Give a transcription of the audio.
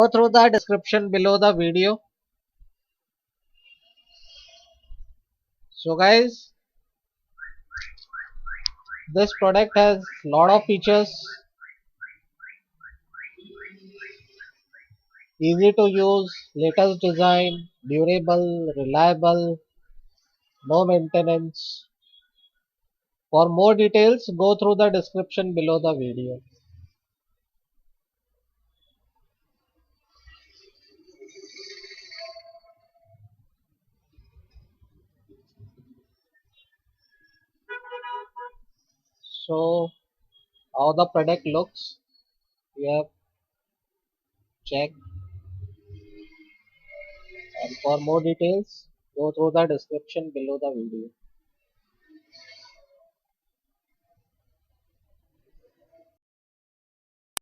Go through the description below the video. So guys, this product has lot of features, easy to use, latest design, durable, reliable, no maintenance. For more details, go through the description below the video. So how the product looks, we have checked, and for more details, go through the description below the video.